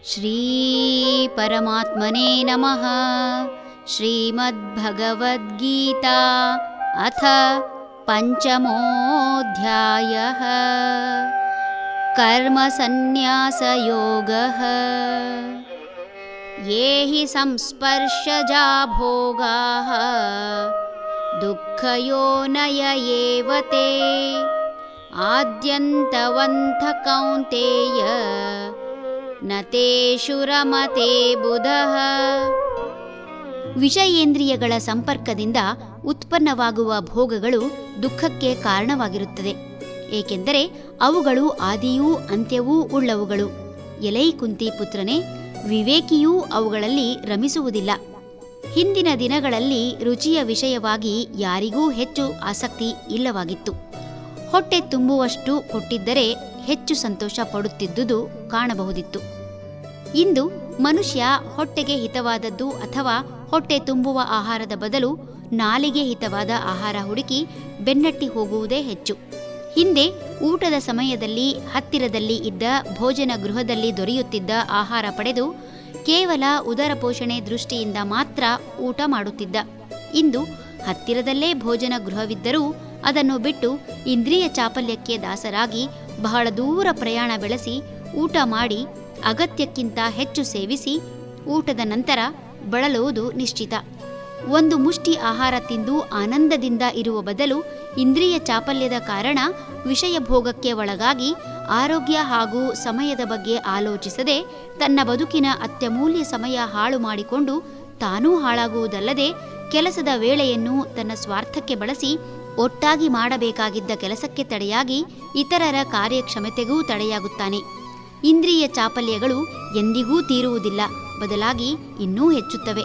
ಶ್ರೀ ಪರಮಾತ್ಮನೇ ನಮಃ. ಶ್ರೀಮದ್ಭಗವದ್ಗೀತಾ ಅಥ ಪಂಚಮೋऽಧ್ಯಾಯಃ. ಕರ್ಮಸನ್ನ್ಯಾಸಯೋಗಃ. ಯೇ ಹಿ ಸಂಸ್ಪರ್ಶಜಾ ಭೋಗಾಃ ದುಃಖಯೋನಯ ಏವ ತೇ ಆದ್ಯಂತವಂಥ ಕೌಂತೇಯ ನ ತೇಷು ರಮತೆ ಬುಧಃ. ವಿಷಯೇಂದ್ರಿಯಗಳ ಸಂಪರ್ಕದಿಂದ ಉತ್ಪನ್ನವಾಗುವ ಭೋಗಗಳು ದುಃಖಕ್ಕೆ ಕಾರಣವಾಗಿರುತ್ತದೆ. ಏಕೆಂದರೆ ಅವುಗಳು ಆದಿಯೂ ಅಂತ್ಯವೂ ಉಳ್ಳವುಗಳು. ಎಲೈ ಕುಂತಿ ಪುತ್ರನೇ, ವಿವೇಕಿಯೂ ಅವುಗಳಲ್ಲಿ ರಮಿಸುವುದಿಲ್ಲ. ಹಿಂದಿನ ದಿನಗಳಲ್ಲಿ ರುಚಿಯ ವಿಷಯವಾಗಿ ಯಾರಿಗೂ ಹೆಚ್ಚು ಆಸಕ್ತಿ ಇಲ್ಲವಾಗಿತ್ತು. ಹೊಟ್ಟೆ ತುಂಬುವಷ್ಟು ಕೊಟ್ಟಿದ್ದರೆ ಹೆಚ್ಚು ಸಂತೋಷ ಪಡುತ್ತಿದ್ದುದು ಕಾಣಬಹುದಿತ್ತು. ಇಂದು ಮನುಷ್ಯ ಹೊಟ್ಟೆಗೆ ಹಿತವಾದದ್ದು ಅಥವಾ ಹೊಟ್ಟೆ ತುಂಬುವ ಆಹಾರದ ಬದಲು ನಾಲಿಗೆ ಹಿತವಾದ ಆಹಾರ ಹುಡುಕಿ ಬೆನ್ನಟ್ಟಿ ಹೋಗುವುದೇ ಹೆಚ್ಚು. ಹಿಂದೆ ಊಟದ ಸಮಯದಲ್ಲಿ ಹತ್ತಿರದಲ್ಲಿ ಇದ್ದ ಭೋಜನ ಗೃಹದಲ್ಲಿ ದೊರೆಯುತ್ತಿದ್ದ ಆಹಾರ ಪಡೆದು ಕೇವಲ ಉದರ ಪೋಷಣೆ ದೃಷ್ಟಿಯಿಂದ ಮಾತ್ರ ಊಟ ಮಾಡುತ್ತಿದ್ದ. ಇಂದು ಹತ್ತಿರದಲ್ಲೇ ಭೋಜನ ಗೃಹವಿದ್ದರೂ ಅದನ್ನು ಬಿಟ್ಟು ಇಂದ್ರಿಯ ಚಾಪಲ್ಯಕ್ಕೆ ದಾಸರಾಗಿ ಬಹಳ ದೂರ ಪ್ರಯಾಣ ಬೆಳೆಸಿ ಊಟ ಮಾಡಿ ಅಗತ್ಯಕ್ಕಿಂತ ಹೆಚ್ಚು ಸೇವಿಸಿ ಊಟದ ನಂತರ ಬಳಲುವುದು ನಿಶ್ಚಿತ. ಒಂದು ಮುಷ್ಟಿ ಆಹಾರ ತಿಂದು ಆನಂದದಿಂದ ಇರುವ ಬದಲು ಇಂದ್ರಿಯ ಚಾಪಲ್ಯದ ಕಾರಣ ವಿಷಯ ಭೋಗಕ್ಕೆ ಒಳಗಾಗಿ ಆರೋಗ್ಯ ಹಾಗೂ ಸಮಯದ ಬಗ್ಗೆ ಆಲೋಚಿಸದೆ ತನ್ನ ಬದುಕಿನ ಅತ್ಯಮೂಲ್ಯ ಸಮಯ ಹಾಳು ಮಾಡಿಕೊಂಡು ತಾನೂ ಹಾಳಾಗುವುದಲ್ಲದೆ ಕೆಲಸದ ವೇಳೆಯನ್ನು ತನ್ನ ಸ್ವಾರ್ಥಕ್ಕೆ ಬಳಸಿ ಒಟ್ಟಾಗಿ ಮಾಡಬೇಕಾಗಿದ್ದ ಕೆಲಸಕ್ಕೆ ತಡೆಯಾಗಿ ಇತರರ ಕಾರ್ಯಕ್ಷಮತೆಗೂ ತಡೆಯಾಗುತ್ತಾನೆ. ಇಂದ್ರಿಯ ಚಾಪಲ್ಯಗಳು ಎಂದಿಗೂ ತೀರುವುದಿಲ್ಲ, ಬದಲಾಗಿ ಇನ್ನೂ ಹೆಚ್ಚುತ್ತವೆ.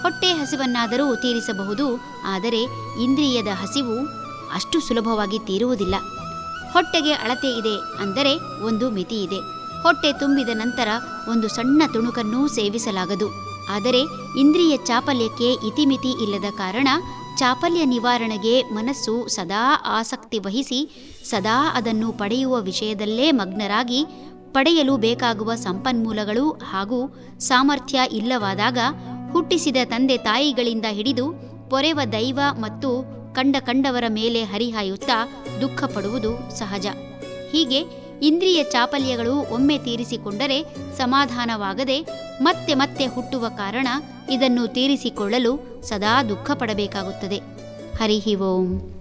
ಹೊಟ್ಟೆ ಹಸಿವನ್ನಾದರೂ ತೀರಿಸಬಹುದು, ಆದರೆ ಇಂದ್ರಿಯದ ಹಸಿವು ಅಷ್ಟು ಸುಲಭವಾಗಿ ತೀರುವುದಿಲ್ಲ. ಹೊಟ್ಟೆಗೆ ಅಳತೆ ಇದೆ ಅಂದರೆ ಒಂದು ಮಿತಿ ಇದೆ. ಹೊಟ್ಟೆ ತುಂಬಿದ ನಂತರ ಒಂದು ಸಣ್ಣ ತುಣುಕನ್ನೂ ಸೇವಿಸಲಾಗದು. ಆದರೆ ಇಂದ್ರಿಯ ಚಾಪಲ್ಯಕ್ಕೆ ಇತಿಮಿತಿ ಇಲ್ಲದ ಕಾರಣ ಚಾಪಲ್ಯ ನಿವಾರಣೆಗೆ ಮನಸ್ಸು ಸದಾ ಆಸಕ್ತಿ ವಹಿಸಿ ಸದಾ ಅದನ್ನು ಪಡೆಯುವ ವಿಷಯದಲ್ಲೇ ಮಗ್ನರಾಗಿ ಪಡೆಯಲು ಬೇಕಾಗುವ ಸಂಪನ್ಮೂಲಗಳು ಹಾಗೂ ಸಾಮರ್ಥ್ಯ ಇಲ್ಲವಾದಾಗ ಹುಟ್ಟಿಸಿದ ತಂದೆ ತಾಯಿಗಳಿಂದ ಹಿಡಿದು ಪೊರೆವ ದೈವ ಮತ್ತು ಕಂಡವರ ಮೇಲೆ ಹರಿಹಾಯುತ್ತಾ ದುಃಖ ಪಡುವುದು ಸಹಜ. ಹೀಗೆ ಇಂದ್ರಿಯ ಚಾಪಲ್ಯಗಳು ಒಮ್ಮೆ ತೀರಿಸಿಕೊಂಡರೆ ಸಮಾಧಾನವಾಗದೆ ಮತ್ತೆ ಮತ್ತೆ ಹುಟ್ಟುವ ಕಾರಣ ಇದನ್ನು ತೀರಿಸಿಕೊಳ್ಳಲು ಸದಾ ದುಃಖ ಪಡಬೇಕಾಗುತ್ತದೆ. ಹರಿ ಓಂ.